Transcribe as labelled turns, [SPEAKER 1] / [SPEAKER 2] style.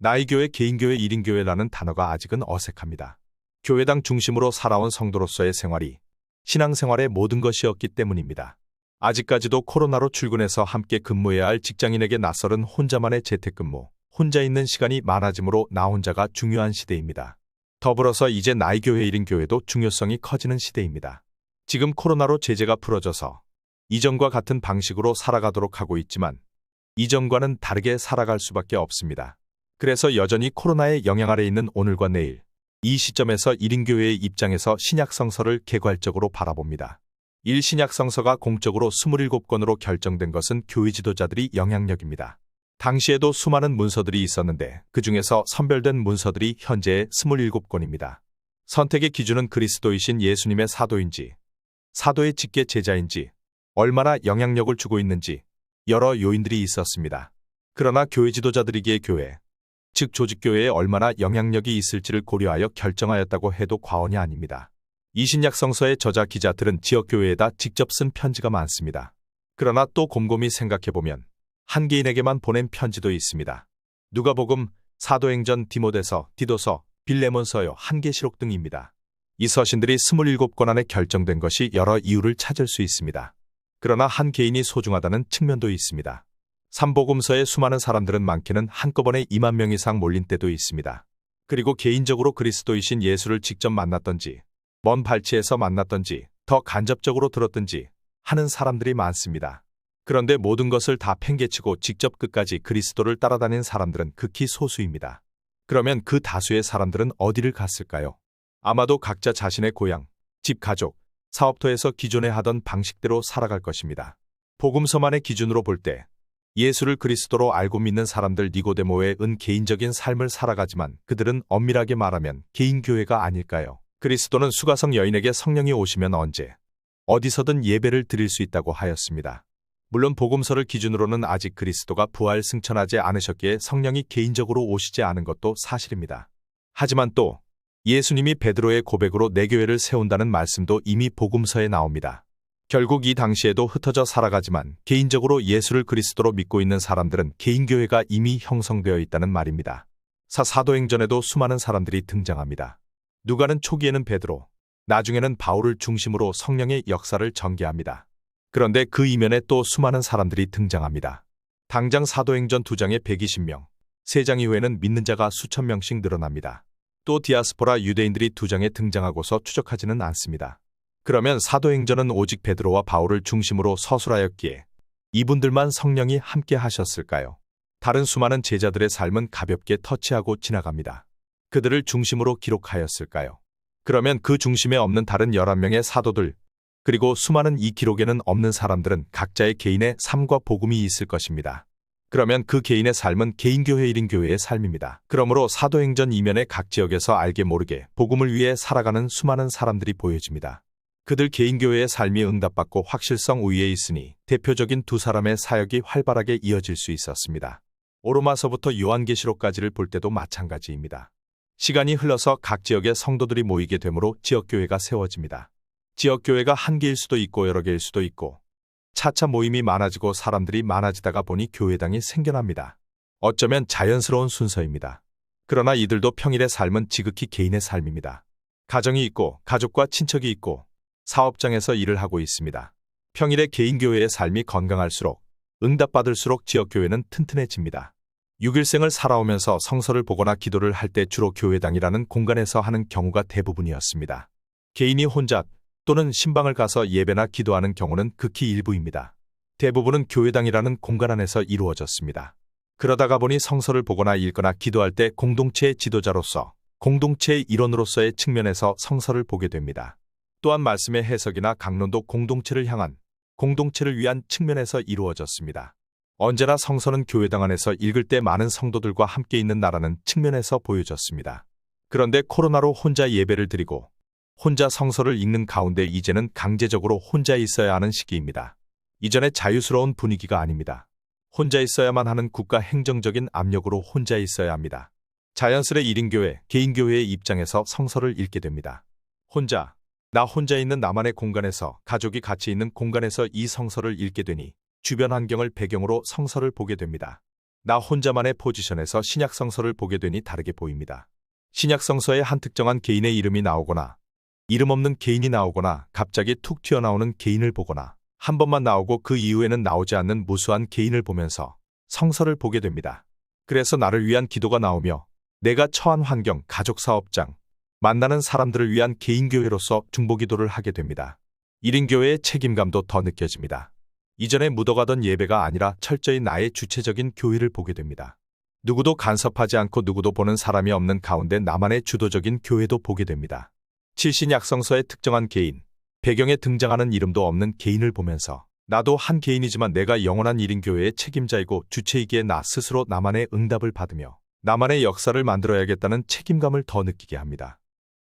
[SPEAKER 1] 나의 교회, 개인교회, 1인교회라는 단어가 아직은 어색합니다. 교회당 중심으로 살아온 성도로서의 생활이 신앙생활의 모든 것이었기 때문입니다. 아직까지도 코로나로 출근해서 함께 근무해야 할 직장인에게 낯설은 혼자만의 재택근무, 혼자 있는 시간이 많아지므로 나 혼자가 중요한 시대입니다. 더불어서 이제 나의 교회, 1인교회도 중요성이 커지는 시대입니다. 지금 코로나로 제재가 풀어져서 이전과 같은 방식으로 살아가도록 하고 있지만 이전과는 다르게 살아갈 수밖에 없습니다. 그래서 여전히 코로나의 영향 아래 있는 오늘과 내일, 이 시점에서 1인교회의 입장에서 신약성서를 개괄적으로 바라봅니다. 1신약성서가 공적으로 27권으로 결정된 것은 교회 지도자들이 영향력입니다. 당시에도 수많은 문서들이 있었는데 그 중에서 선별된 문서들이 현재의 27권입니다. 선택의 기준은 그리스도이신 예수님의 사도인지, 사도의 직계 제자인지, 얼마나 영향력을 주고 있는지 여러 요인들이 있었습니다. 그러나 교회 지도자들이기에 교회, 즉 조직교회에 얼마나 영향력이 있을지를 고려하여 결정하였다고 해도 과언이 아닙니다. 이신약성서의 저자 기자들은 지역교회에다 직접 쓴 편지가 많습니다. 그러나 또 곰곰이 생각해보면 한 개인에게만 보낸 편지도 있습니다. 누가복음, 사도행전, 디모데서, 디도서, 빌레몬서요, 한계시록 등입니다. 이 서신들이 27권 안에 결정된 것이 여러 이유를 찾을 수 있습니다. 그러나 한 개인이 소중하다는 측면도 있습니다. 삼복음서의 수많은 사람들은 많게는 한꺼번에 2만 명 이상 몰린 때도 있습니다. 그리고 개인적으로 그리스도이신 예수를 직접 만났던지, 먼 발치에서 만났던지, 더 간접적으로 들었던지 하는 사람들이 많습니다. 그런데 모든 것을 다 팽개치고 직접 끝까지 그리스도를 따라다닌 사람들은 극히 소수입니다. 그러면 그 다수의 사람들은 어디를 갔을까요? 아마도 각자 자신의 고향, 집, 가족, 사업터에서 기존에 하던 방식대로 살아갈 것입니다. 복음서만의 기준으로 볼 때 예수를 그리스도로 알고 믿는 사람들 니고데모의 개인적인 삶을 살아가지만 그들은 엄밀하게 말하면 개인교회가 아닐까요? 그리스도는 수가성 여인에게 성령이 오시면 언제, 어디서든 예배를 드릴 수 있다고 하였습니다. 물론 복음서를 기준으로는 아직 그리스도가 부활 승천하지 않으셨기에 성령이 개인적으로 오시지 않은 것도 사실입니다. 하지만 또 예수님이 베드로의 고백으로 내 교회를 세운다는 말씀도 이미 복음서에 나옵니다. 결국 이 당시에도 흩어져 살아가지만 개인적으로 예수를 그리스도로 믿고 있는 사람들은 개인교회가 이미 형성되어 있다는 말입니다. 사도행전에도 수많은 사람들이 등장합니다. 누가는 초기에는 베드로, 나중에는 바울을 중심으로 성령의 역사를 전개합니다. 그런데 그 이면에 또 수많은 사람들이 등장합니다. 당장 사도행전 2장에 120명, 3장 이후에는 믿는 자가 수천 명씩 늘어납니다. 또 디아스포라 유대인들이 2장에 등장하고서 추적하지는 않습니다. 그러면 사도행전은 오직 베드로와 바울을 중심으로 서술하였기에 이분들만 성령이 함께 하셨을까요? 다른 수많은 제자들의 삶은 가볍게 터치하고 지나갑니다. 그들을 중심으로 기록하였을까요? 그러면 그 중심에 없는 다른 11명의 사도들, 그리고 수많은 이 기록에는 없는 사람들은 각자의 개인의 삶과 복음이 있을 것입니다. 그러면 그 개인의 삶은 개인교회 1인교회의 삶입니다. 그러므로 사도행전 이면의 각 지역에서 알게 모르게 복음을 위해 살아가는 수많은 사람들이 보여집니다. 그들 개인교회의 삶이 응답받고 확실성 우위에 있으니 대표적인 두 사람의 사역이 활발하게 이어질 수 있었습니다. 오로마서부터 요한계시록까지를 볼 때도 마찬가지입니다. 시간이 흘러서 각 지역의 성도들이 모이게 되므로 지역교회가 세워집니다. 지역교회가 한 개일 수도 있고 여러 개일 수도 있고 차차 모임이 많아지고 사람들이 많아지다가 보니 교회당이 생겨납니다. 어쩌면 자연스러운 순서입니다. 그러나 이들도 평일의 삶은 지극히 개인의 삶입니다. 가정이 있고 가족과 친척이 있고 사업장에서 일을 하고 있습니다. 평일에 개인교회의 삶이 건강할수록 응답받을수록 지역교회는 튼튼해집니다. 6일생을 살아오면서 성서를 보거나 기도를 할 때 주로 교회당이라는 공간에서 하는 경우가 대부분이었습니다. 개인이 혼자 또는 신방을 가서 예배나 기도하는 경우는 극히 일부입니다. 대부분은 교회당이라는 공간 안에서 이루어졌습니다. 그러다가 보니 성서를 보거나 읽거나 기도할 때 공동체의 지도자로서, 공동체의 일원으로서의 측면에서 성서를 보게 됩니다. 또한 말씀의 해석이나 강론도 공동체를 향한, 공동체를 위한 측면에서 이루어졌습니다. 언제나 성서는 교회당 안에서 읽을 때 많은 성도들과 함께 있는 나라는 측면에서 보여졌습니다. 그런데 코로나로 혼자 예배를 드리고 혼자 성서를 읽는 가운데 이제는 강제적으로 혼자 있어야 하는 시기입니다. 이전의 자유스러운 분위기가 아닙니다. 혼자 있어야만 하는 국가 행정적인 압력으로 혼자 있어야 합니다. 자연스레 1인교회, 개인교회의 입장에서 성서를 읽게 됩니다. 나 혼자 있는 나만의 공간에서, 가족이 같이 있는 공간에서 이 성서를 읽게 되니 주변 환경을 배경으로 성서를 보게 됩니다. 나 혼자만의 포지션에서 신약성서를 보게 되니 다르게 보입니다. 신약성서에 한 특정한 개인의 이름이 나오거나 이름 없는 개인이 나오거나 갑자기 툭 튀어나오는 개인을 보거나 한 번만 나오고 그 이후에는 나오지 않는 무수한 개인을 보면서 성서를 보게 됩니다. 그래서 나를 위한 기도가 나오며 내가 처한 환경, 가족 사업장, 만나는 사람들을 위한 개인교회로서 중보기도를 하게 됩니다. 1인 교회의 책임감도 더 느껴집니다. 이전에 묻어가던 예배가 아니라 철저히 나의 주체적인 교회를 보게 됩니다. 누구도 간섭하지 않고 누구도 보는 사람이 없는 가운데 나만의 주도적인 교회도 보게 됩니다. 칠신약성서의 특정한 개인, 배경에 등장하는 이름도 없는 개인을 보면서 나도 한 개인이지만 내가 영원한 1인 교회의 책임자이고 주체이기에 나 스스로 나만의 응답을 받으며 나만의 역사를 만들어야겠다는 책임감을 더 느끼게 합니다.